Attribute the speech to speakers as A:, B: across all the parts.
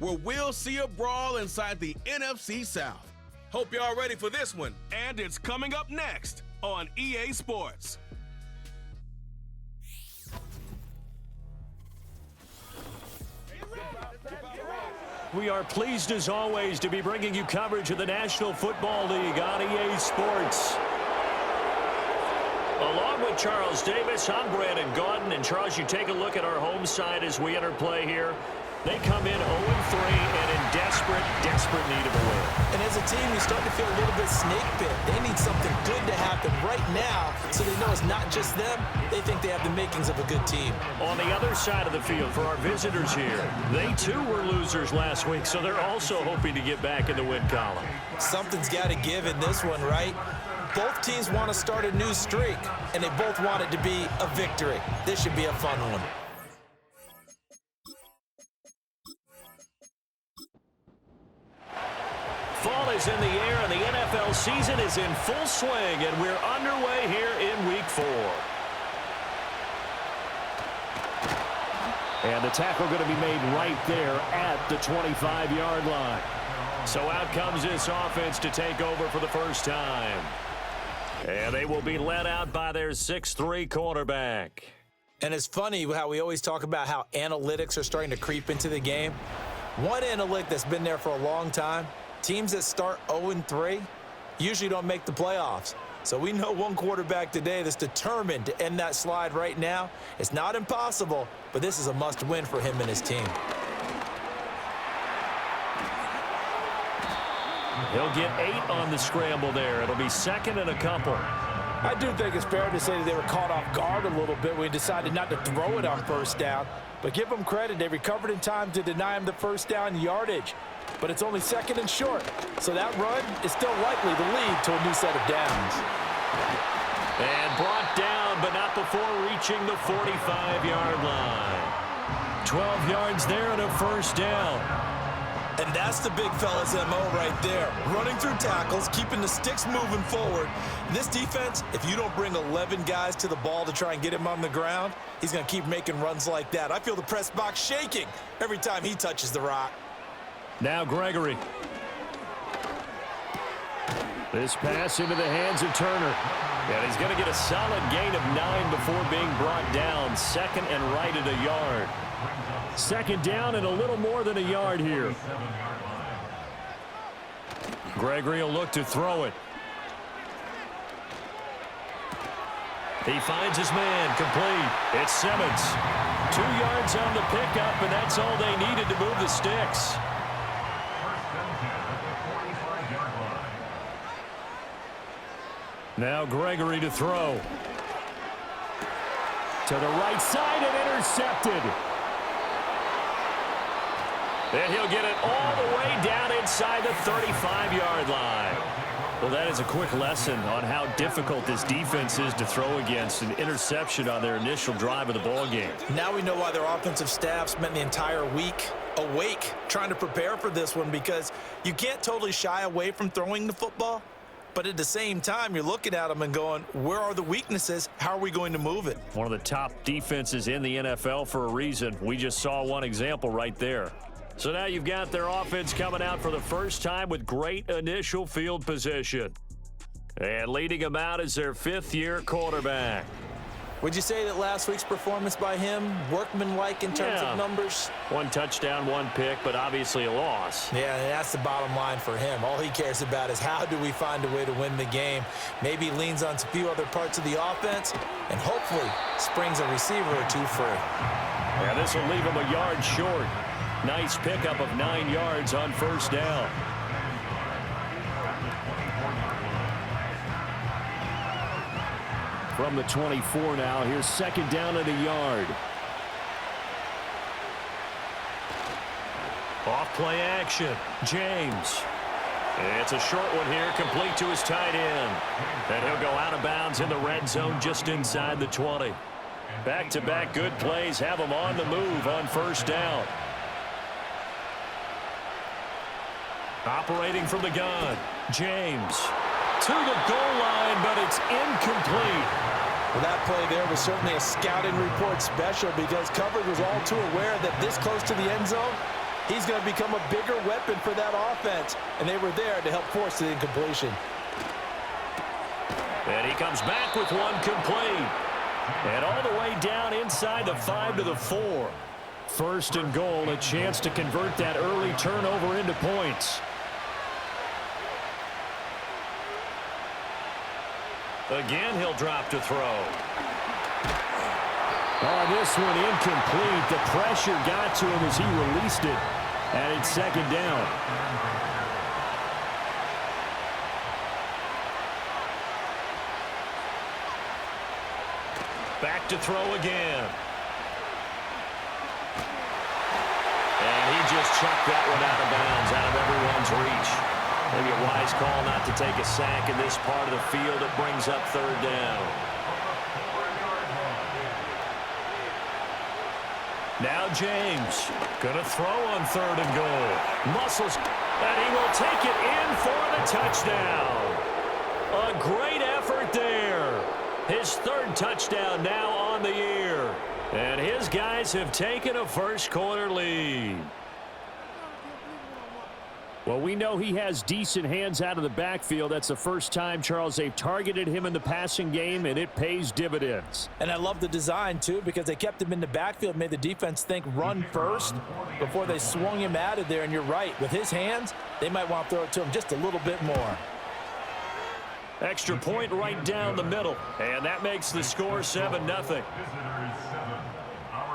A: where we'll see a brawl inside the NFC South. Hope y'all ready for this one, and it's coming up next on EA Sports.
B: We are pleased as always to be bringing you coverage of the National Football League on EA Sports. Along with Charles Davis, I'm Brandon Gaudin. And Charles, you take a look at our home side as we enter play here. They come in 0-3 and in desperate need of a win.
C: And as a team, you start to feel a little bit snake bit. They need something good to happen right now so they know it's not just them. They think they have the makings of a good team.
B: On the other side of the field for our visitors here, they too were losers last week, so they're also hoping to get back in the win column.
C: Something's got to give in this one, right? Both teams want to start a new streak, and they both want it to be a victory. This should be a fun one.
B: Fall is in the air, and the NFL season is in full swing, and we're underway here in Week 4. And the tackle going to be made right there at the 25-yard line. So out comes this offense to take over for the first time. And they will be led out by their 6'3" quarterback.
C: And it's funny how we always talk about how analytics are starting to creep into the game. One analytic that's been there for a long time, teams that start 0-3 usually don't make the playoffs. So we know one quarterback today that's determined to end that slide right now. It's not impossible, but this is a must-win for him and his team.
B: He'll get 8 on the scramble there. It'll be second and a couple.
D: I do think it's fair to say that they were caught off guard a little bit when he decided not to throw it on first down. But give them credit, they recovered in time to deny him the first down yardage. But it's only second and short, so that run is still likely to lead to a new set of downs.
B: And brought down, but not before reaching the 45-yard line. 12 yards there and a first down.
C: And that's the big fella's MO right there. Running through tackles, keeping the sticks moving forward. This defense, if you don't bring 11 guys to the ball to try and get him on the ground, he's going to keep making runs like that. I feel the press box shaking every time he touches the rock.
B: Now Gregory. This pass into the hands of Turner. And he's going to get a solid gain of 9 before being brought down. Second and right at a yard. Second down and a little more than a yard here. Gregory will look to throw it. He finds his man, complete. It's Simmons. 2 yards on the pickup, and that's all they needed to move the sticks. Now Gregory to throw. To the right side and intercepted. And he'll get it all the way down inside the 35-yard line. Well, that is a quick lesson on how difficult this defense is to throw against. An interception on their initial drive of the ballgame.
C: Now we know why their offensive staff spent the entire week awake trying to prepare for this one, because you can't totally shy away from throwing the football. But at the same time, you're looking at them and going, where are the weaknesses? How are we going to move it?
B: One of the top defenses in the NFL for a reason. We just saw one example right there. So now you've got their offense coming out for the first time with great initial field position. And leading them out is their 5th-year quarterback.
C: Would you say that last week's performance by him, workmanlike in terms of numbers?
B: 1 touchdown, 1 pick, but obviously a loss.
C: Yeah, and that's the bottom line for him. All he cares about is how do we find a way to win the game. Maybe he leans on a few other parts of the offense and hopefully springs a receiver or two free.
B: Yeah, this will leave him a yard short. Nice pickup of 9 yards on first down. From the 24 now, here's second down and a yard. Off play action, James. It's a short one here, complete to his tight end. And he'll go out of bounds in the red zone just inside the 20. Back-to-back good plays have him on the move on first down. Operating from the gun, James. To the goal line, but it's incomplete.
D: Well, that play there was certainly a scouting report special, because coverage was all too aware that this close to the end zone, he's going to become a bigger weapon for that offense, and they were there to help force the incompletion.
B: And he comes back with one complete. And all the way down inside the 5 to the 4. First and goal, a chance to convert that early turnover into points. Again, he'll drop to throw. Oh, this one incomplete. The pressure got to him as he released it. And it's second down. Back to throw again. And he just chucked that one out of bounds, out of everyone's reach. Maybe a wise call not to take a sack in this part of the field. It brings up third down. Now James going to throw on third and goal. Muscles, and he will take it in for the touchdown. A great effort there. His third touchdown now on the year. And his guys have taken a first-quarter lead. Well, we know he has decent hands out of the backfield. That's the first time, Charles, they've targeted him in the passing game, and it pays dividends.
D: And I love the design, too, because they kept him in the backfield, made the defense think run first before they swung him out of there. And you're right, with his hands, they might want to throw it to him just a little bit more.
B: Extra point right down the middle, and that makes the score 7-0.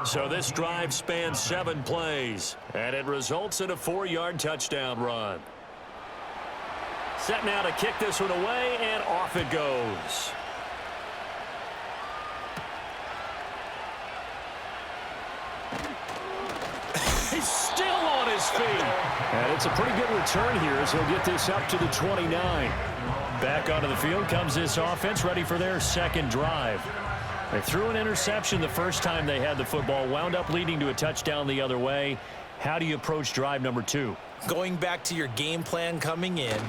B: So this drive spans 7 plays, and it results in a 4-yard touchdown run. Set now to kick this one away, and off it goes. He's still on his feet. And it's a pretty good return here as he'll get this up to the 29. Back onto the field comes this offense, ready for their second drive. They threw an interception the first time they had the football, wound up leading to a touchdown the other way. How do you approach drive number 2?
C: Going back to your game plan coming in,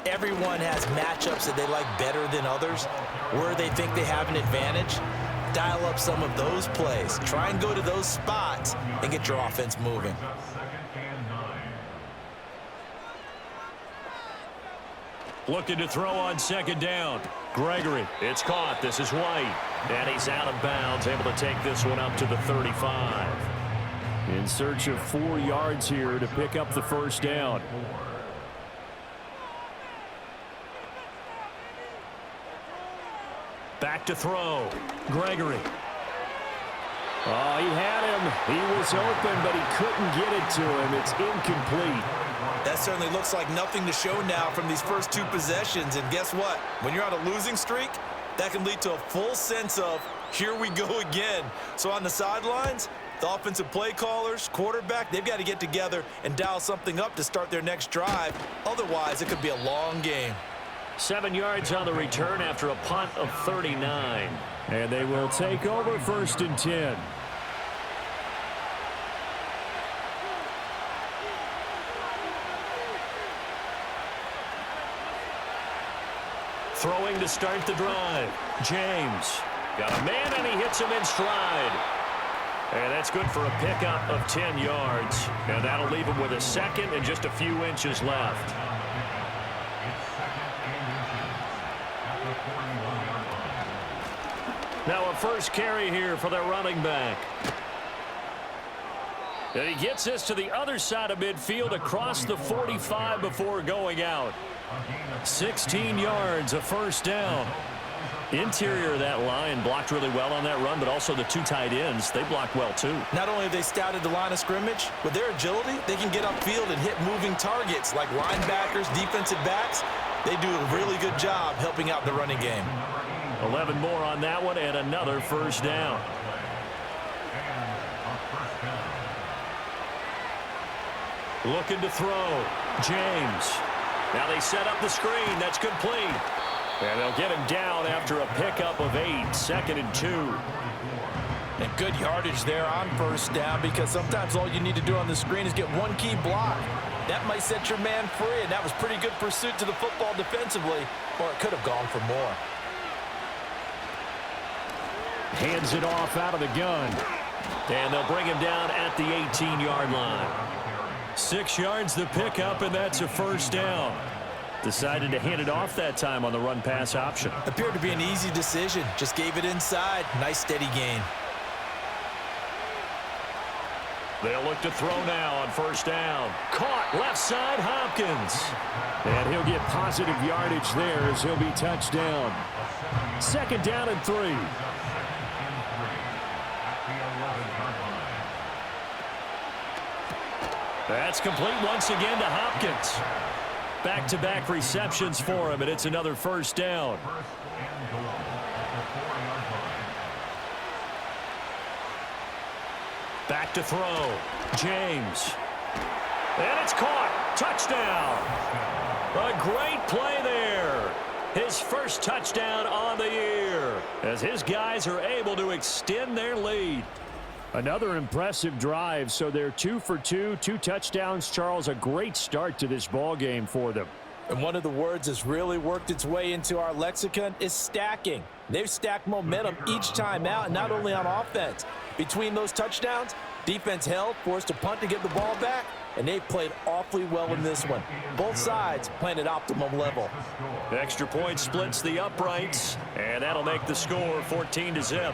C: everyone has matchups that they like better than others, where they think they have an advantage. Dial up some of those plays. Try and go to those spots and get your offense moving.
B: Looking to throw on second down. Gregory, it's caught. This is White. And he's out of bounds, able to take this one up to the 35. In search of 4 yards here to pick up the first down. Back to throw. Gregory. Oh, he had him. He was open, but he couldn't get it to him. It's incomplete.
C: That certainly looks like nothing to show now from these first 2 possessions. And guess what? When you're on a losing streak, that can lead to a full sense of, here we go again. So on the sidelines, the offensive play callers, quarterback, they've got to get together and dial something up to start their next drive. Otherwise, it could be a long game.
B: 7 yards on the return after a punt of 39. And they will take over first and 10. Throwing to start the drive. James got a man, and he hits him in stride. And that's good for a pickup of 10 yards. And that'll leave him with a second and just a few inches left. Now a first carry here for their running back. And he gets this to the other side of midfield across the 45 before going out. 16 yards, a first down. Interior of that line blocked really well on that run, but also the 2 tight ends, they blocked well too.
C: Not only have they scouted the line of scrimmage, with their agility, they can get upfield and hit moving targets like linebackers, defensive backs. They do a really good job helping out the running game.
B: 11 more on that one, and another first down. Looking to throw. James. Now they set up the screen. That's complete. And they'll get him down after a pickup of 8. Second and 2.
D: And good yardage there on first down, because sometimes all you need to do on the screen is get one key block. That might set your man free, and that was pretty good pursuit to the football defensively, or it could have gone for more.
B: Hands it off out of the gun. And they'll bring him down at the 18-yard line. 6 yards the pickup, and that's a first down. Decided to hand it off that time on the run-pass option.
C: Appeared to be an easy decision. Just gave it inside. Nice steady gain.
B: They'll look to throw now on first down. Caught left side, Hopkins. And he'll get positive yardage there as he'll be touched down. 2nd down and 3. That's complete once again to Hopkins. Back-to-back receptions for him, and it's another first down. Back to throw. James. And it's caught. Touchdown. A great play there. His first touchdown on the year as his guys are able to extend their lead. Another impressive drive, so they're 2 for 2, 2 touchdowns. Charles, a great start to this ball game for them.
D: And one of the words that's really worked its way into our lexicon is stacking. They've stacked momentum each time out, and not only on offense. Between those touchdowns, defense held, forced a punt to get the ball back, and they played awfully well in this one. Both sides playing at optimum level.
B: The extra point splits the uprights, and that'll make the score 14-0.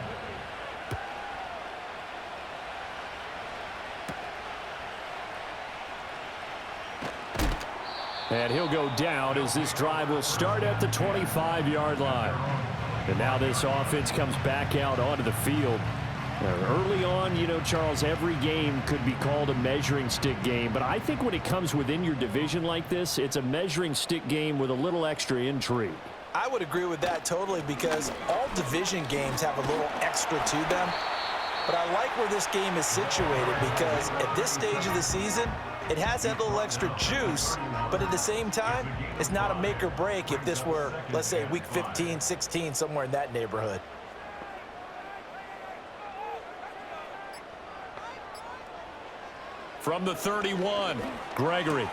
B: And he'll go down as this drive will start at the 25-yard line. And now this offense comes back out onto the field. Early on, you know, Charles, every game could be called a measuring stick game. But I think when it comes within your division like this, it's a measuring stick game with a little extra intrigue.
C: I would agree with that totally because all division games have a little extra to them. But I like where this game is situated because at this stage of the season, it has that little extra juice, but at the same time, it's not a make or break if this were, let's say, week 15, 16, somewhere in that neighborhood.
B: From the 31, Gregory.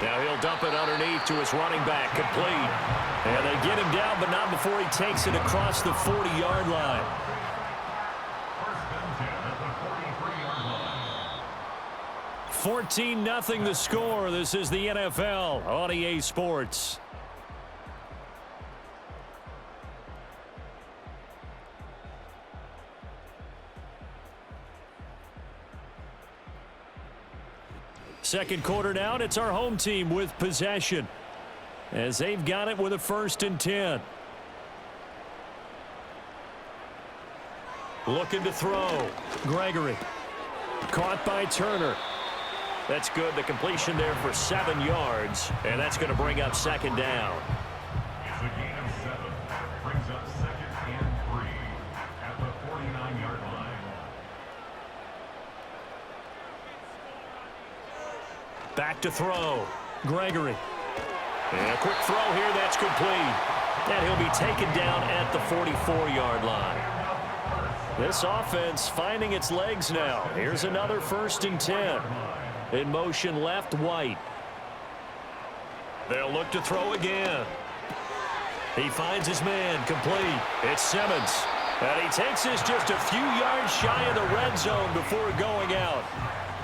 B: Now he'll dump it underneath to his running back, complete. And they get him down, but not before he takes it across the 40-yard line. 14-0 the score. This is the NFL on EA Sports. Second quarter down, it's our home team with possession as they've got it with a 1st and 10. Looking to throw. Gregory. Caught by Turner. That's good. The completion there for 7 yards, and that's going to bring up 2nd down.
E: It's a gain of 7. Brings up 2nd and 3 at the 49-yard line.
B: Back to throw. Gregory. And a quick throw here. That's complete. And he'll be taken down at the 44-yard line. This offense finding its legs now. Here's another 1st and 10. In motion left, White. They'll look to throw again. He finds his man, complete. It's Simmons. And he takes this just a few yards shy of the red zone before going out.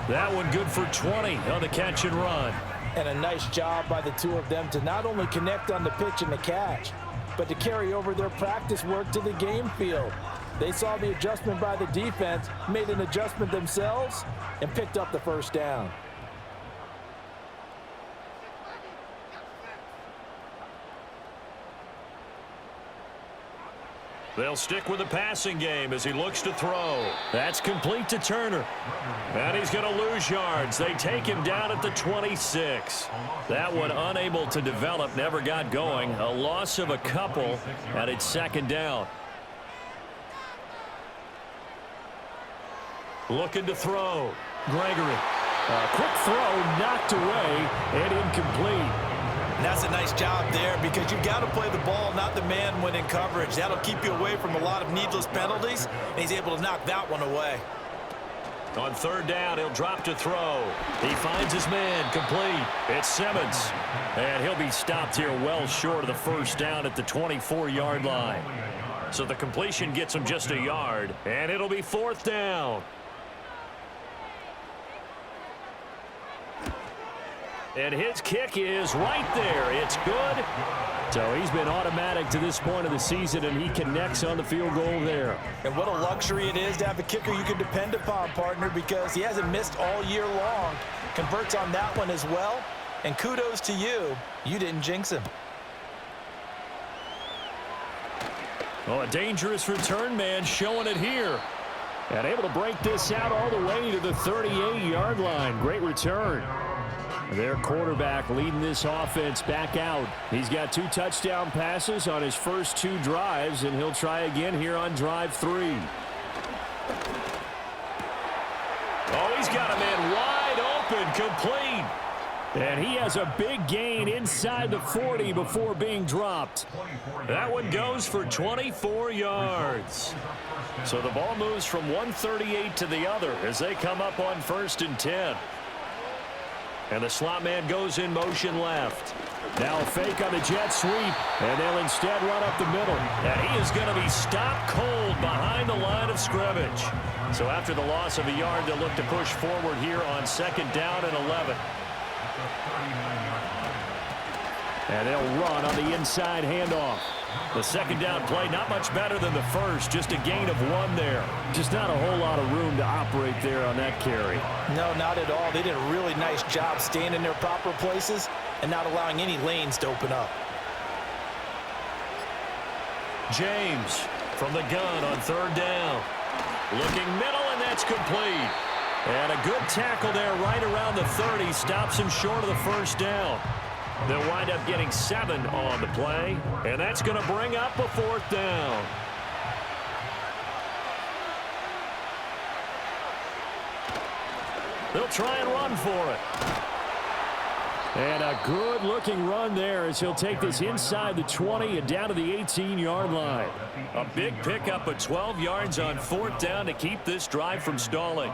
B: That one good for 20 on the catch and run.
D: And a nice job by the two of them to not only connect on the pitch and the catch, but to carry over their practice work to the game field. They saw the adjustment by the defense, made an adjustment themselves, and picked up the 1st down.
B: They'll stick with the passing game as he looks to throw. That's complete to Turner. And he's going to lose yards. They take him down at the 26. That one unable to develop, never got going. A loss of a couple, and it's 2nd down. Looking to throw. Gregory. A quick throw knocked away and incomplete.
C: And that's a nice job there because you've got to play the ball, not the man when in coverage. That'll keep you away from a lot of needless penalties, and he's able to knock that one away.
B: On 3rd down, he'll drop to throw. He finds his man, complete. It's Simmons. And he'll be stopped here well short of the 1st down at the 24-yard line. So the completion gets him just a yard, and it'll be 4th down. And his kick is right there. It's good. So he's been automatic to this point of the season, and he connects on the field goal there.
C: And what a luxury it is to have a kicker you can depend upon, partner, because he hasn't missed all year long. Converts on that one as well. And kudos to you. You didn't jinx him.
B: Oh, a dangerous return man showing it here. And able to break this out all the way to the 38-yard line. Great return. Their quarterback leading this offense back out. He's got 2 touchdown passes on his first 2 drives, and he'll try again here on drive 3. Oh, he's got a man wide open, complete. And he has a big gain inside the 40 before being dropped. That one goes for 24 yards. So the ball moves from 138 to the other as they come up on 1st and 10. And the slot man goes in motion left. Now a fake on the jet sweep, and they'll instead run up the middle. And he is going to be stopped cold behind the line of scrimmage. So after the loss of a yard, they'll look to push forward here on 2nd down and 11. And they'll run on the inside handoff. The 2nd down play, not much better than the first, just a gain of 1 there. Just not a whole lot of room to operate there on that carry.
C: No, not at all. They did a really nice job staying in their proper places and not allowing any lanes to open up.
B: James from the gun on 3rd down. Looking middle, and that's complete. And a good tackle there right around the 30. Stops him short of the 1st down. They'll wind up getting 7 on the play, and that's going to bring up a 4th down. They'll try and run for it. And a good-looking run there as he'll take this inside the 20 and down to the 18-yard line. A big pickup of 12 yards on 4th down to keep this drive from stalling.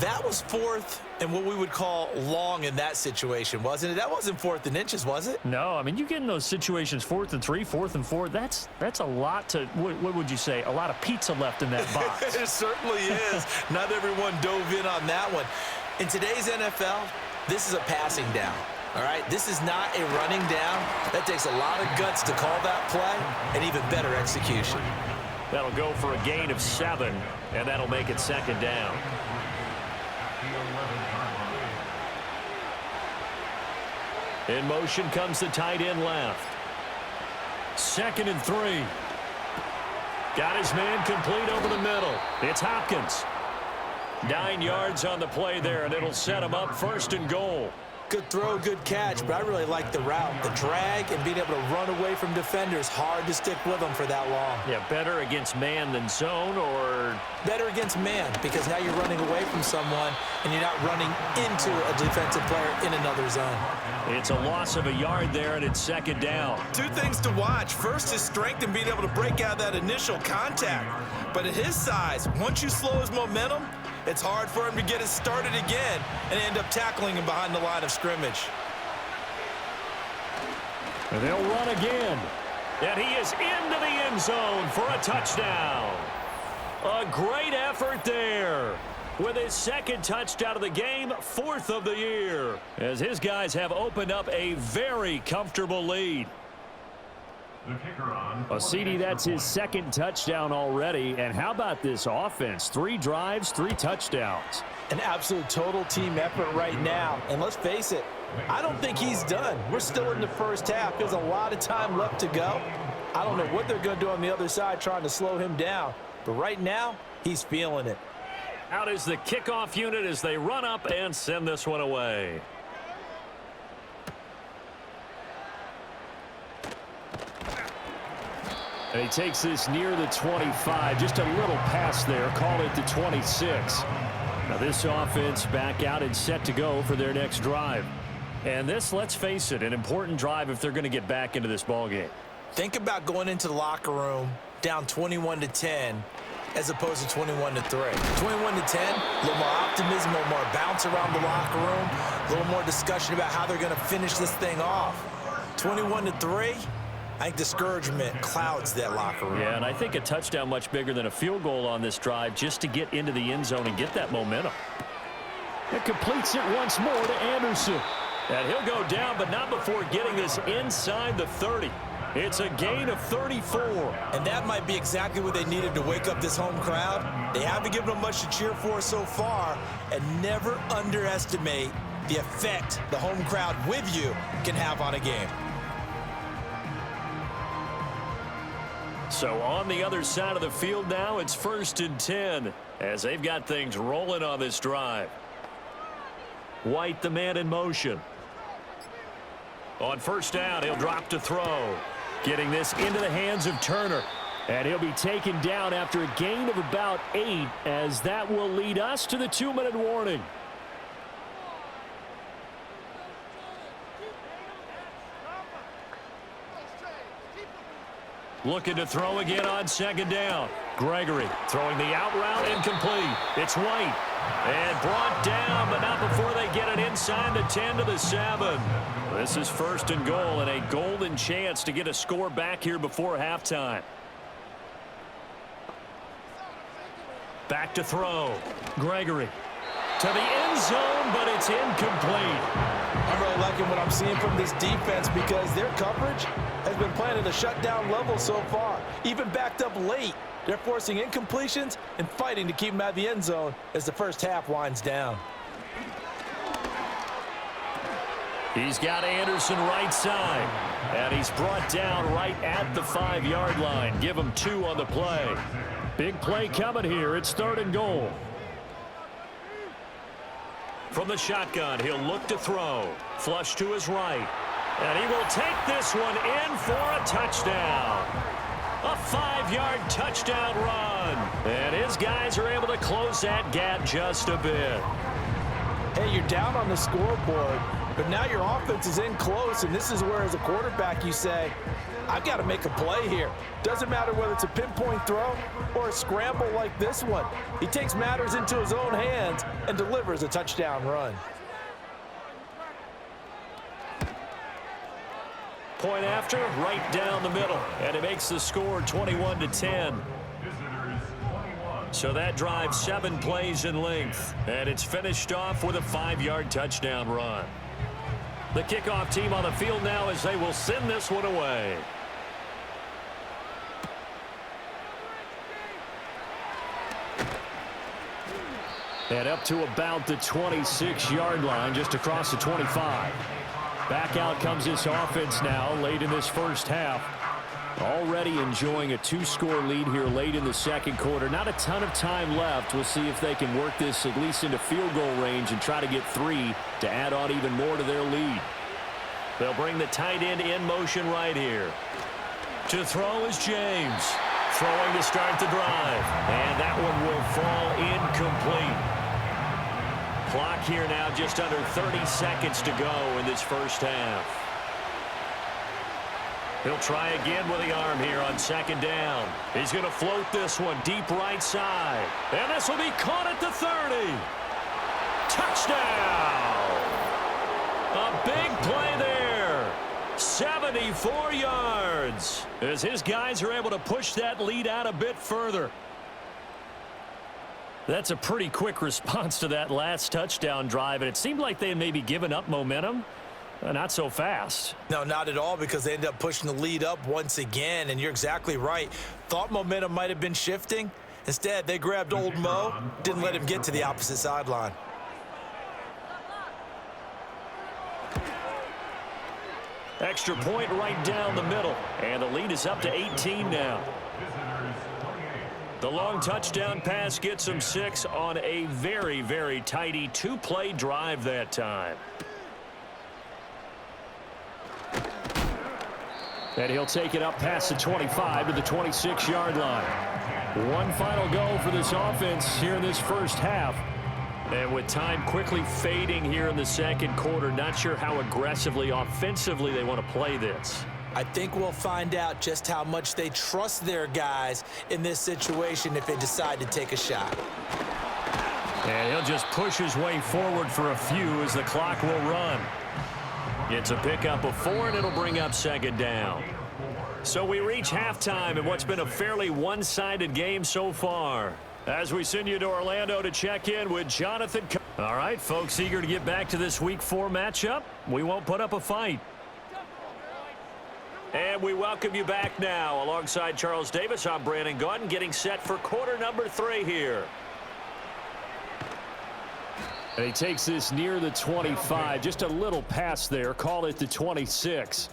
C: That was 4th and what we would call long in that situation, wasn't it? That wasn't 4th and inches, was it?
B: No, I mean, you get in those situations 4th and 3, 4th and 4. That's a lot to, what would you say, a lot of pizza left in that box.
C: It certainly is. Not everyone dove in on that one. In today's NFL, this is a passing down. All right, this is not a running down. That takes a lot of guts to call that play and even better execution.
B: That'll go for a gain of 7, and that'll make it 2nd down. In motion comes the tight end left. 2nd and 3. Got his man complete over the middle. It's Hopkins. 9 yards on the play there, and it'll set him up 1st and goal.
C: Good throw, good catch, but I really like the route. The drag and being able to run away from defenders, hard to stick with them for that long.
B: Yeah, better against man than zone, or?
C: Better against man, because now you're running away from someone and you're not running into a defensive player in another zone.
B: It's a loss of a yard there, and it's 2nd down.
C: 2 things to watch. First, his strength and being able to break out that initial contact. But at his size, once you slow his momentum, it's hard for him to get it started again and end up tackling him behind the line of scrimmage.
B: And they'll run again. And he is into the end zone for a touchdown. A great effort there. With his 2nd touchdown of the game, 4th of the year. As his guys have opened up a very comfortable lead. CD, that's his 2nd touchdown already. And how about this offense? 3 drives, 3 touchdowns.
C: An absolute total team effort right now. And let's face it, I don't think he's done. We're still in the first half. There's a lot of time left to go. I don't know what they're going to do on the other side trying to slow him down. But right now, he's feeling it.
B: Out is the kickoff unit as they run up and send this one away. And he takes this near the 25. Just a little pass there. Call it the 26. Now this offense back out and set to go for their next drive. And this, let's face it, an important drive if they're going to get back into this ballgame.
C: Think about going into the locker room down 21-10 as opposed to 21-3. 21-10, a little more optimism, a little more bounce around the locker room, a little more discussion about how they're going to finish this thing off. 21-3, I think discouragement clouds that locker room.
B: Yeah, and I think a touchdown much bigger than a field goal on this drive just to get into the end zone and get that momentum. It completes it once more to Anderson. And he'll go down, but not before getting this inside the 30. It's a gain of 34.
C: And that might be exactly what they needed to wake up this home crowd. They haven't given them much to cheer for so far, and never underestimate the effect the home crowd with you can have on a game.
B: So on the other side of the field now, it's 1st and 10 as they've got things rolling on this drive. White, the man in motion. On 1st down, he'll drop to throw. Getting this into the hands of Turner. And he'll be taken down after a gain of about 8, as that will lead us to the 2-minute warning. Looking to throw again on 2nd down. Gregory throwing the out route, incomplete. It's White. And brought down, but not before they get it inside the 10 to the 7. This is 1st and goal, and a golden chance to get a score back here before halftime. Back to throw. Gregory to the end zone, but it's incomplete.
D: I'm really liking what I'm seeing from this defense because their coverage has been playing at a shutdown level so far. Even backed up late, they're forcing incompletions and fighting to keep them out of the end zone as the first half winds down.
B: He's got Anderson right side, and he's brought down right at the 5-yard line. Give him 2 on the play. Big play coming here. It's 3rd and goal. From the shotgun, he'll look to throw. Flush to his right. And he will take this one in for a touchdown. A 5-yard touchdown run. And his guys are able to close that gap just a bit.
D: Hey, you're down on the scoreboard, but now your offense is in close, and this is where, as a quarterback, you say, I've got to make a play here. Doesn't matter whether it's a pinpoint throw or a scramble like this one. He takes matters into his own hands and delivers a touchdown run.
B: Point after, right down the middle, and it makes the score 21-10. So that drives 7 plays in length, and it's finished off with a 5-yard touchdown run. The kickoff team on the field now as they will send this one away. And up to about the 26-yard line, just across the 25. Back out comes this offense now late in this first half. Already enjoying a 2-score lead here late in the second quarter. Not a ton of time left. We'll see if they can work this at least into field goal range and try to get 3 to add on even more to their lead. They'll bring the tight end in motion right here. To throw is James. Throwing to start the drive. And that one will fall incomplete. Clock here now just under 30 seconds to go in this first half. He'll try again with the arm here on 2nd down. He's going to float this one deep right side. And this will be caught at the 30. Touchdown! A big play there. 74 yards as his guys are able to push that lead out a bit further. That's a pretty quick response to that last touchdown drive, and it seemed like they had maybe given up momentum. Not so fast.
C: No, not at all, because they ended up pushing the lead up once again, and you're exactly right. Thought momentum might have been shifting. Instead, they grabbed old Mo, didn't let him get to the opposite sideline.
B: Extra point right down the middle, and the lead is up to 18 now. The long touchdown pass gets him 6 on a very, very tidy 2-play drive that time. And he'll take it up past the 25 to the 26-yard line. One final go for this offense here in this first half. And with time quickly fading here in the second quarter, not sure how aggressively, offensively they want to play this.
C: I think we'll find out just how much they trust their guys in this situation if they decide to take a shot.
B: And he'll just push his way forward for a few as the clock will run. It's a pickup of 4, and it'll bring up 2nd down. So we reach halftime in what's been a fairly one-sided game so far. As we send you to Orlando to check in with Jonathan Coppell. All right, folks, eager to get back to this Week 4 matchup. We won't put up a fight. And we welcome you back now. Alongside Charles Davis, I'm Brandon Gaudin, getting set for quarter number 3 here. And he takes this near the 25, just a little pass there, call it the 26.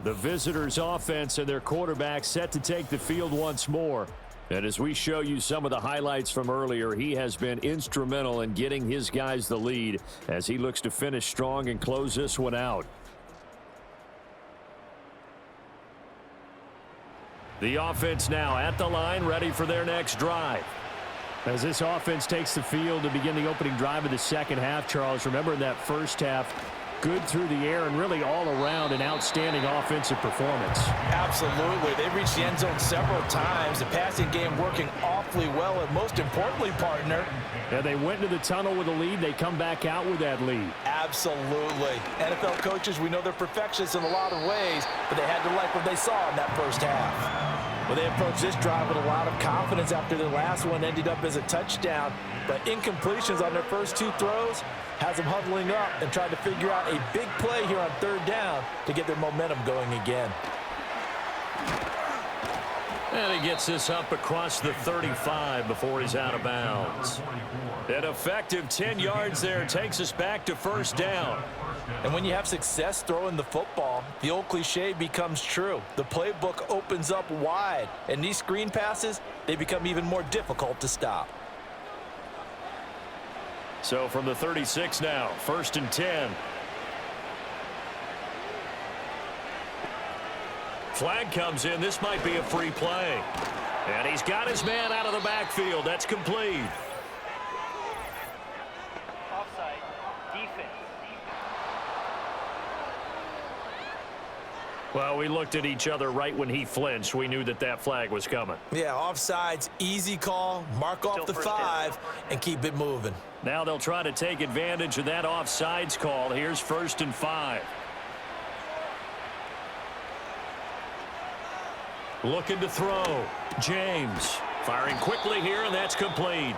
B: The visitors' offense and their quarterback set to take the field once more. And as we show you some of the highlights from earlier, he has been instrumental in getting his guys the lead as he looks to finish strong and close this one out. The offense now at the line, ready for their next drive. As this offense takes the field to begin the opening drive of the second half, Charles, remember in that first half, good through the air and really all around an outstanding offensive performance.
D: Absolutely. They reached the end zone several times. The passing game working awfully well, and most importantly, partner.
B: Yeah, they went into the tunnel with a lead. They come back out with that lead.
D: Absolutely. NFL coaches, we know they're perfectionists in a lot of ways, but they had to like what they saw in that first half. Well, they approached this drive with a lot of confidence after their last one ended up as a touchdown, but incompletions on their first 2 throws has them huddling up and trying to figure out a big play here on 3rd down to get their momentum going again.
B: And he gets this up across the 35 before he's out of bounds. An effective 10 yards there takes us back to 1st down.
D: And when you have success throwing the football, the old cliche becomes true. The playbook opens up wide, and these screen passes, they become even more difficult to stop.
B: So from the 36 now, 1st and 10. Flag comes in. This might be a free play. And he's got his man out of the backfield. That's complete.
F: Offside. Defense.
B: Well, we looked at each other right when he flinched. We knew that that flag was coming.
C: Yeah, offsides, easy call, mark off the 5, and keep it moving.
B: Now they'll try to take advantage of that offsides call. Here's 1st and 5. Looking to throw. James firing quickly here, and that's complete.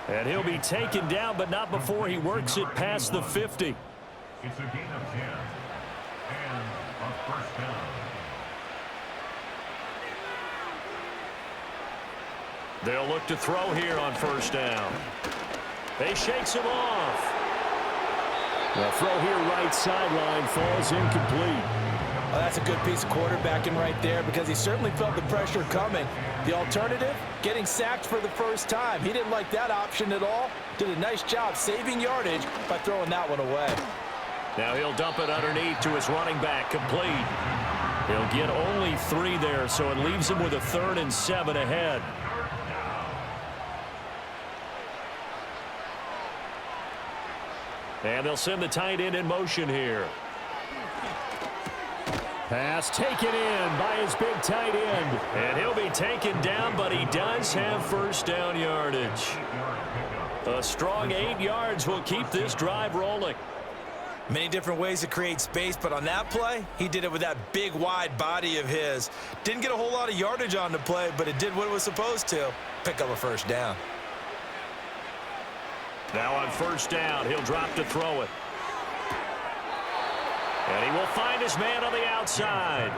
B: And he'll be taken down, but not before he works it past the 50.
E: It's a gain of 10 and a 1st down.
B: They'll look to throw here on 1st down. He shakes him off. The throw here right sideline falls incomplete.
D: Well, that's a good piece of quarterbacking right there because he certainly felt the pressure coming. The alternative, getting sacked for the first time. He didn't like that option at all. Did a nice job saving yardage by throwing that one away.
B: Now he'll dump it underneath to his running back, complete. He'll get only 3 there, so it leaves him with a 3rd and 7 ahead. And they'll send the tight end in motion here. Pass taken in by his big tight end. And he'll be taken down, but he does have 1st down yardage. A strong 8 yards will keep this drive rolling.
C: Many different ways to create space, but on that play, he did it with that big, wide body of his. Didn't get a whole lot of yardage on the play, but it did what it was supposed to. Pick up a 1st down.
B: Now on 1st down, he'll drop to throw it. And he will find his man on the outside.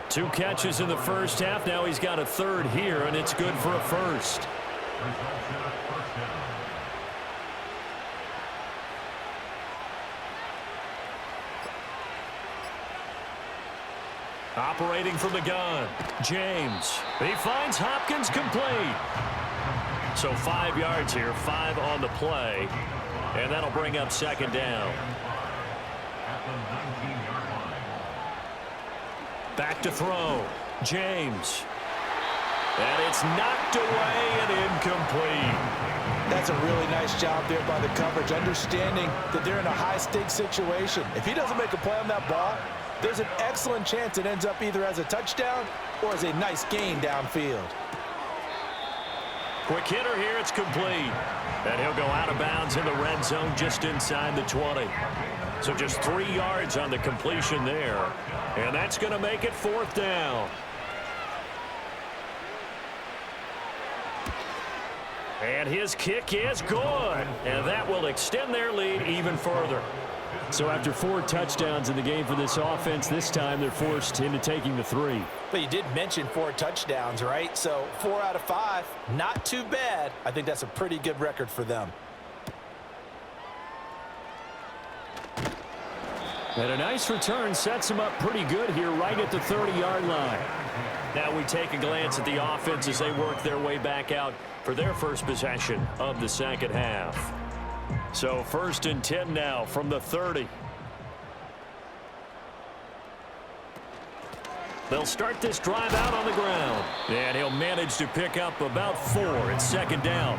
B: 2 catches in the first half. Now he's got a 3rd here, and it's good for a 1st. Operating from the gun, James. He finds Hopkins complete. So 5 yards here, 5 on the play. And that'll bring up 2nd down. Back to throw. James. And it's knocked away and incomplete.
D: That's a really nice job there by the coverage, understanding that they're in a high-stakes situation. If he doesn't make a play on that ball, there's an excellent chance it ends up either as a touchdown or as a nice gain downfield.
B: Quick hitter here, it's complete. And he'll go out of bounds in the red zone just inside the 20. So just 3 yards on the completion there. And that's going to make it 4th down. And his kick is good. And that will extend their lead even further.
G: So after 4 touchdowns in the game for this offense, this time they're forced into taking the 3.
D: But you did mention 4 touchdowns, right? So 4 out of 5, not too bad. I think that's a pretty good record for them.
G: And a nice return sets them up pretty good here right at the 30-yard line.
B: Now we take a glance at the offense as they work their way back out for their first possession of the second half. So 1st and 10 now from the 30. They'll start this drive out on the ground. And he'll manage to pick up about 4. It's 2nd down.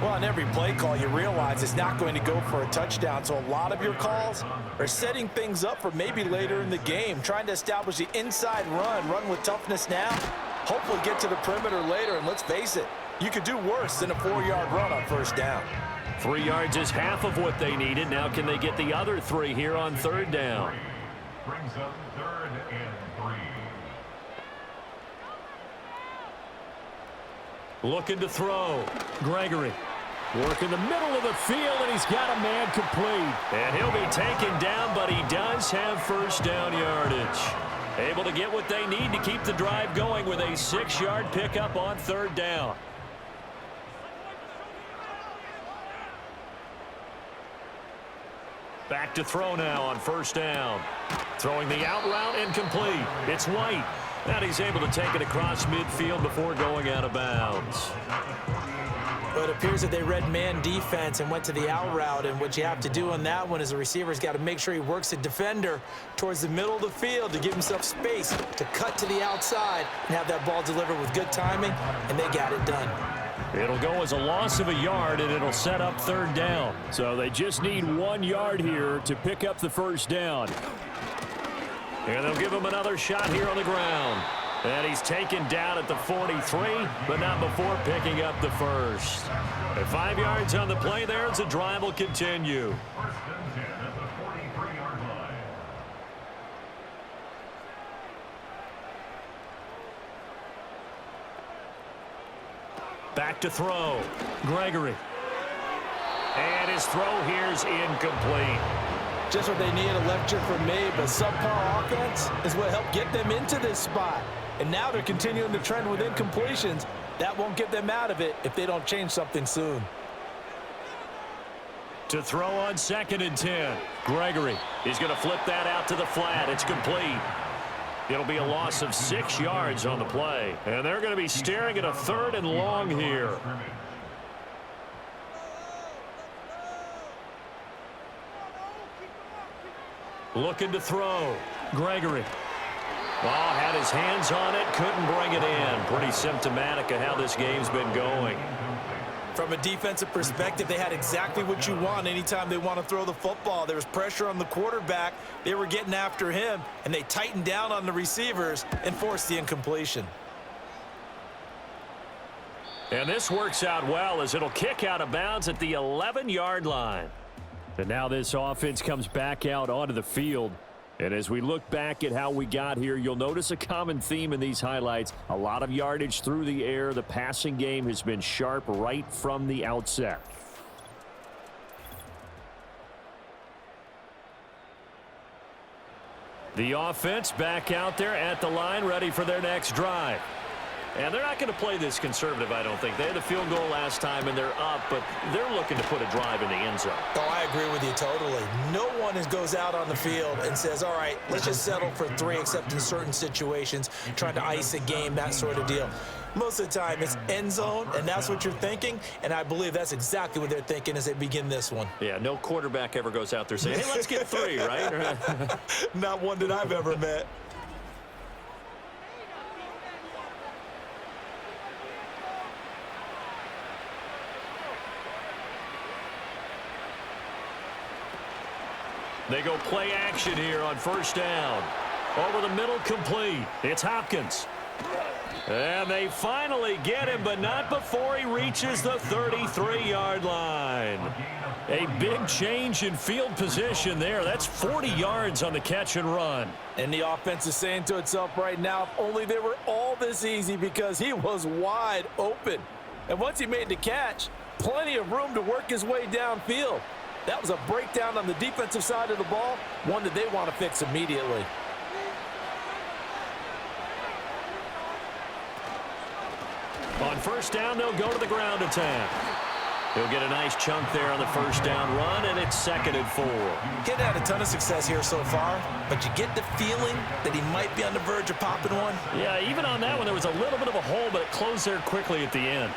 D: Well, on every play call, you realize it's not going to go for a touchdown. So a lot of your calls are setting things up for maybe later in the game, trying to establish the inside run with toughness now, hopefully get to the perimeter later. And let's face it, you could do worse than a 4-yard run on 1st down.
B: 3 yards is half of what they needed. Now can they get the other 3 here on 3rd down?
E: Brings up 3rd and 3.
B: Looking to throw.
G: Gregory. Work in the middle of the field, and he's got a man complete.
B: And he'll be taken down, but he does have 1st down yardage. Able to get what they need to keep the drive going with a 6-yard pickup on 3rd down. Back to throw now on 1st down. Throwing the out route incomplete. It's White. And he's able to take it across midfield before going out of bounds.
C: Well, it appears that they read man defense and went to the out route, and what you have to do on that one is the receiver's got to make sure he works the defender towards the middle of the field to give himself space to cut to the outside and have that ball delivered with good timing, and they got it done.
B: It'll go as a loss of a yard, and it'll set up 3rd down.
G: So they just need 1 yard here to pick up the 1st down.
B: And they'll give him another shot here on the ground. And he's taken down at the 43, but not before picking up the 1st. At 5 yards on the play there, as the drive will continue.
E: 1st and 10 at the 43-yard line.
B: Back to throw. Gregory. And his throw here's incomplete.
D: Just what they needed, a lecture from me, but subpar offense is what helped get them into this spot. And now they're continuing the trend with incompletions. That won't get them out of it if they don't change something soon.
B: To throw on 2nd and 10. Gregory. He's going to flip that out to the flat. It's complete. It'll be a loss of 6 yards on the play. And they're going to be staring at a 3rd and long here. Looking to throw. Gregory. Oh, had his hands on it, couldn't bring it in. Pretty symptomatic of how this game's been going.
C: From a defensive perspective, they had exactly what you want anytime they want to throw the football. There was pressure on the quarterback. They were getting after him, and they tightened down on the receivers and forced the incompletion.
B: And this works out well as it'll kick out of bounds at the 11-yard line.
G: And now this offense comes back out onto the field. And as we look back at how we got here, you'll notice a common theme in these highlights. A lot of yardage through the air. The passing game has been sharp right from the outset. The offense back out there at the line, ready for their next drive. And they're not going to play this conservative, I don't think. They had the field goal last time, and they're up, but they're looking to put a drive in the end zone.
C: Oh, I agree with you totally. No one goes out on the field and says, all right, let's just settle for 3, except in certain situations, trying to ice a game, that sort of deal. Most of the time, it's end zone, and that's what you're thinking, and I believe that's exactly what they're thinking as they begin this one.
B: Yeah, no quarterback ever goes out there saying, hey, let's get 3, right?
C: Not one that I've ever met.
B: They go play action here on 1st down. Over the middle, complete. It's Hopkins. And they finally get him, but not before he reaches the 33-yard line. A big change in field position there. That's 40 yards on the catch and run.
D: And the offense is saying to itself right now, if only they were all this easy, because he was wide open. And once he made the catch, plenty of room to work his way downfield. That was a breakdown on the defensive side of the ball, one that they want to fix immediately.
B: On first down, they'll go to the ground attack. He'll get a nice chunk there on the first down run, and it's 2nd and 4.
C: He's had a ton of success here so far, but you get the feeling that he might be on the verge of popping one.
B: Yeah, even on that one, there was a little bit of a hole, but it closed there quickly at the end.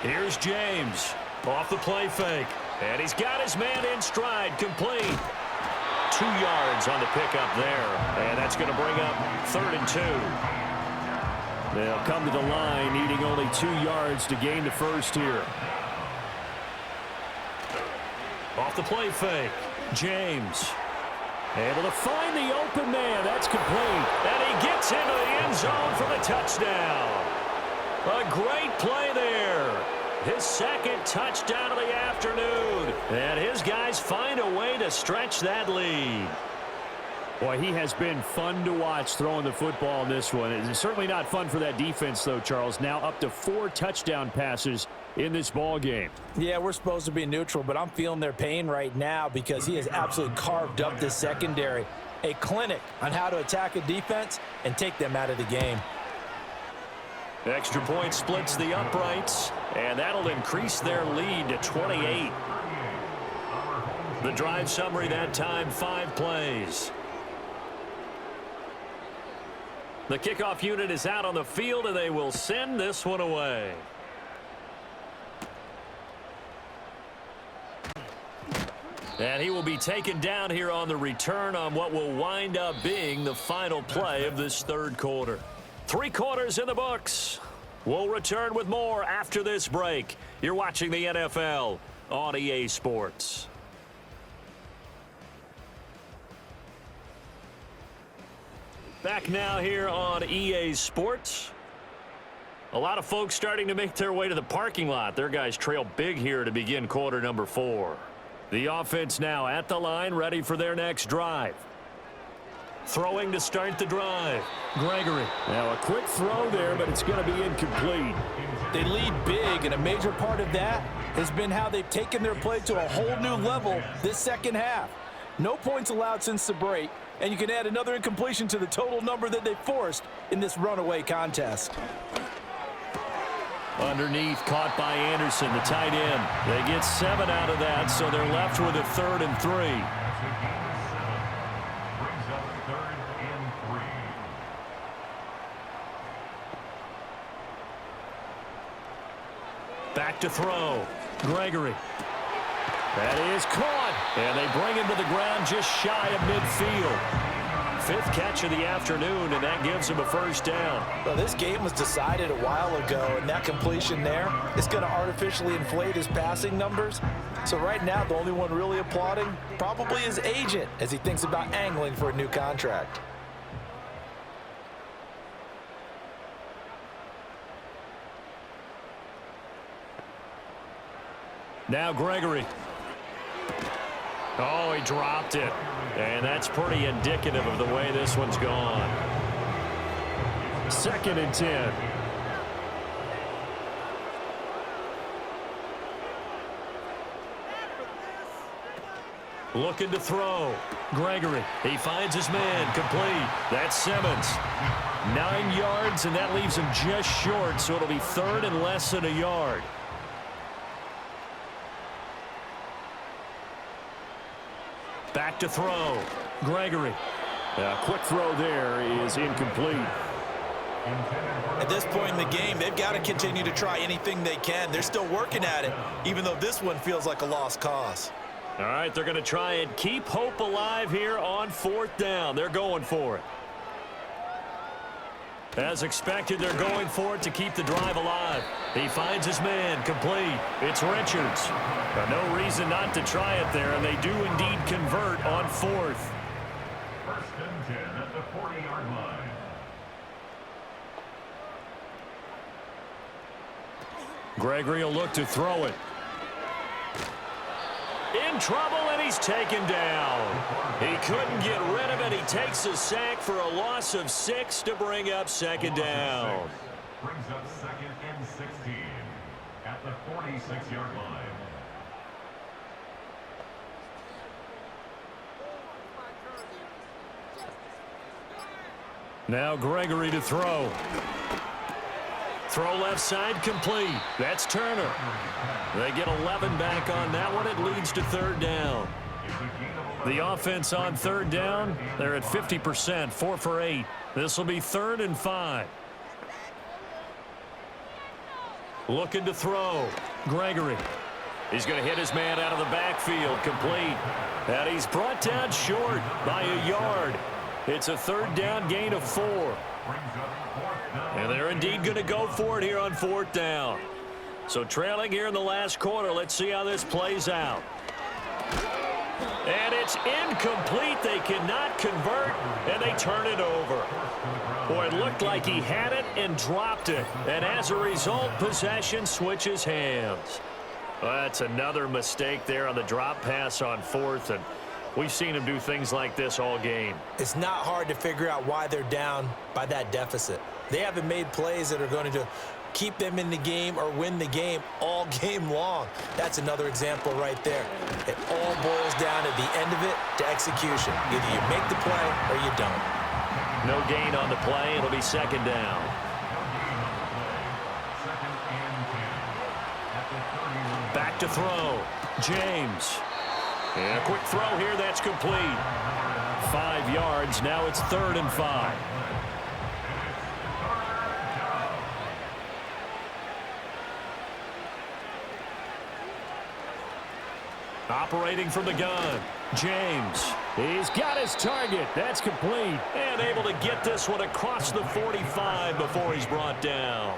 B: Here's James off the play fake, and he's got his man in stride, complete. 2 yards on the pickup there, and that's going to bring up 3rd and 2. They'll come to the line, needing only 2 yards to gain the first here. Off the play fake, James. Able to find the open man. That's complete. And he gets into the end zone for the touchdown. A great play there. His 2nd touchdown of the afternoon. And his guys find a way to stretch that lead. Boy, he has been fun to watch throwing the football in this one. It's certainly not fun for that defense, though, Charles. Now up to 4 touchdown passes in this ball game.
D: Yeah, we're supposed to be neutral, but I'm feeling their pain right now because he has absolutely carved up this secondary. A clinic on how to attack a defense and take them out of the game.
B: Extra point splits the uprights, and that'll increase their lead to 28. The drive summary that time, 5 plays. The kickoff unit is out on the field, and they will send this one away. And he will be taken down here on the return on what will wind up being the final play of this 3rd quarter. 3 quarters in the books. We'll return with more after this break. You're watching the NFL on EA Sports. Back now here on EA Sports. A lot of folks starting to make their way to the parking lot. Their guys trail big here to begin quarter number 4. The offense now at the line, ready for their next drive. Throwing to start the drive. Gregory.
G: Now a quick throw there, but it's going to be incomplete.
D: They lead big, and a major part of that has been how they've taken their play to a whole new level this 2nd half. No points allowed since the break, and you can add another incompletion to the total number that they forced in this runaway contest.
B: Underneath, caught by Anderson, the tight end. They get 7 out of that, so they're left with a 3rd and 3.
E: Brings up 3rd and 3.
B: Back to throw. Gregory. That is caught. And they bring him to the ground just shy of midfield. 5th catch of the afternoon, and that gives him a first down.
C: Well, this game was decided a while ago, and that completion there is going to artificially inflate his passing numbers. So right now, the only one really applauding probably his agent as he thinks about angling for a new contract.
B: Now Gregory. Oh, he dropped it. And that's pretty indicative of the way this one's gone.
G: 2nd and 10.
B: Looking to throw. Gregory. He finds his man. Complete. That's Simmons. 9 yards, and that leaves him just short, so it'll be 3rd and less than a yard. Back to throw. Gregory.
G: A quick throw there is incomplete.
C: At this point in the game, they've got to continue to try anything they can. They're still working at it, even though this one feels like a lost cause.
B: All right, they're going to try and keep hope alive here on 4th down. They're going for it. As expected, they're going for it to keep the drive alive. He finds his man. Complete. It's Richards. No reason not to try it there, and they do indeed convert on 4th.
E: 1st and 10 at the 40-yard line.
B: Gregory will look to throw it. In trouble, and he's taken down. He couldn't get rid of it. He takes a sack for a loss of 6 to bring up 2nd down.
E: brings up 2nd and 16 at the 46-yard line.
B: Now Gregory to throw. Throw left side complete. That's Turner. They get 11 back on that one. It leads to 3rd down. The offense on 3rd down, they're at 50%, 4 for 8. This will be 3rd and 5. Looking to throw. Gregory. He's going to hit his man out of the backfield, complete. And he's brought down short by a yard. It's a 3rd down gain of 4. And they're indeed going to go for it here on 4th down. So trailing here in the last quarter. Let's see how this plays out. And it's incomplete. They cannot convert, and they turn it over. Boy, it looked like he had it and dropped it. And as a result, possession switches hands. Well, that's another mistake there on the drop pass on 4th, and we've seen him do things like this all game.
C: It's not hard to figure out why they're down by that deficit. They haven't made plays that are going to keep them in the game or win the game all game long. That's another example right there. It all boils down at the end of it to execution. Either you make the play or you don't.
B: No gain on the play. It'll be 2nd down. Back to throw. James. And a quick throw here. That's complete. 5 yards. Now it's 3rd and 5. Operating from the gun. James. He's got his target. That's complete. And able to get this one across the 45 before he's brought down.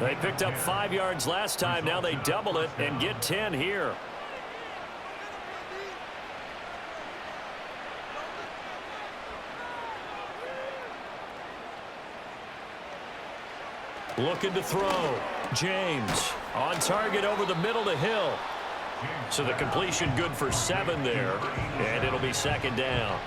B: They picked up 5 yards last time. Now they double it and get 10 here. Looking to throw. James on target over the middle to Hill. So the completion good for 7 there, and it'll be 2nd down.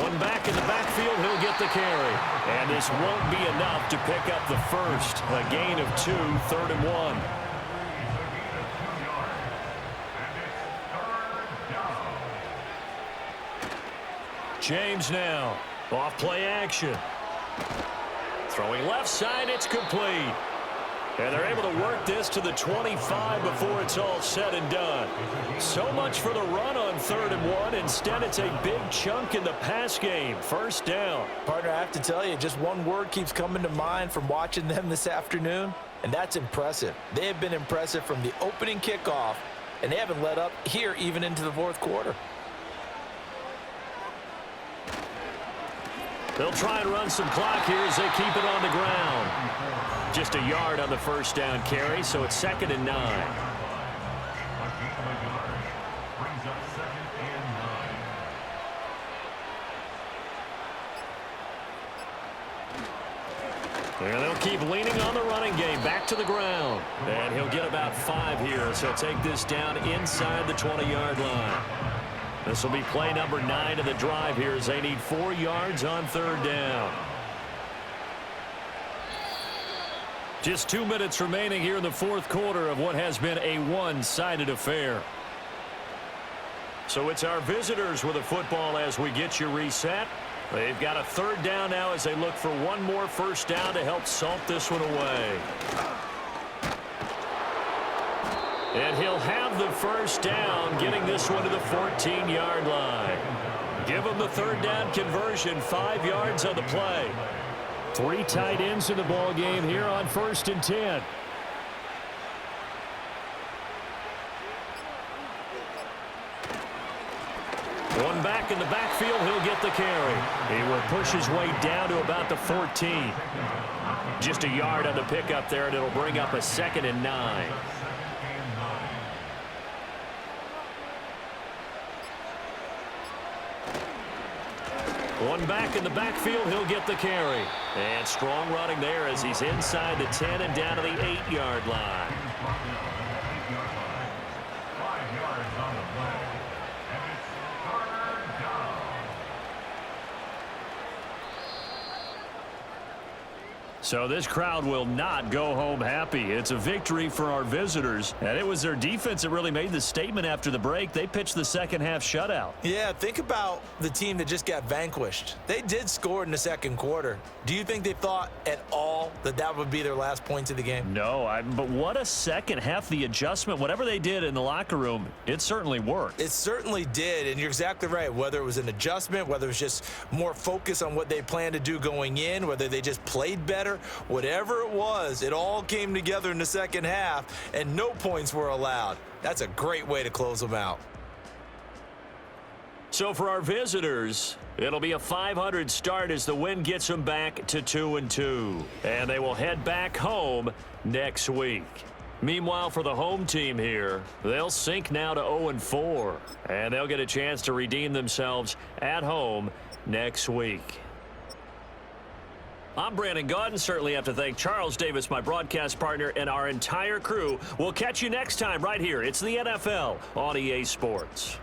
B: One back in the backfield, he'll get the carry. And this won't be enough to pick up the first. A gain of 2, 3rd and 1. James now. Off play action. Throwing left side, it's complete. And they're able to work this to the 25 before it's all said and done. So much for the run on 3rd and 1. Instead, it's a big chunk in the pass game. 1st down.
C: Partner, I have to tell you, just one word keeps coming to mind from watching them this afternoon, and that's impressive. They have been impressive from the opening kickoff, and they haven't let up here even into the 4th quarter.
B: They'll try and run some clock here as they keep it on the ground. Just a yard on the 1st down carry, so it's 2nd and 9. And they'll keep leaning on the running game. Back to the ground. And he'll get about 5 here as he'll take this down inside the 20-yard line. This will be play number 9 of the drive here as they need 4 yards on 3rd down. Just 2 minutes remaining here in the 4th quarter of what has been a one-sided affair. So it's our visitors with the football as we get you reset. They've got a 3rd down now as they look for one more 1st down to help salt this one away. And he'll have the 1st down, getting this one to the 14-yard line. Give him the 3rd down conversion, 5 yards on the play. 3 tight ends in the ball game here on 1st and 10. One back in the backfield, he'll get the carry. He will push his way down to about the 14. Just a yard on the pickup there, and it'll bring up a 2nd and 9. One back in the backfield, he'll get the carry. And strong running there as he's inside the 10 and down to the 8-yard line.
G: So this crowd will not go home happy. It's a victory for our visitors, and it was their defense that really made the statement after the break. They pitched the second half shutout.
C: Yeah, think about the team that just got vanquished. They did score in the second quarter. Do you think they thought at all that that would be their last points of the game?
G: No, but what a second half. The adjustment, whatever they did in the locker room, it certainly worked.
C: It certainly did, and you're exactly right. Whether it was an adjustment, whether it was just more focus on what they planned to do going in, whether they just played better, whatever it was, it all came together in the second half, and no points were allowed. That's a great way to close them out.
G: So for our visitors, it'll be a .500 start as the win gets them back to 2-2. And they will head back home next week. Meanwhile, for the home team here, they'll sink now to 0-4. And they'll get a chance to redeem themselves at home next week. I'm Brandon Gaudin. Certainly have to thank Charles Davis, my broadcast partner, and our entire crew. We'll catch you next time right here. It's the NFL on EA Sports.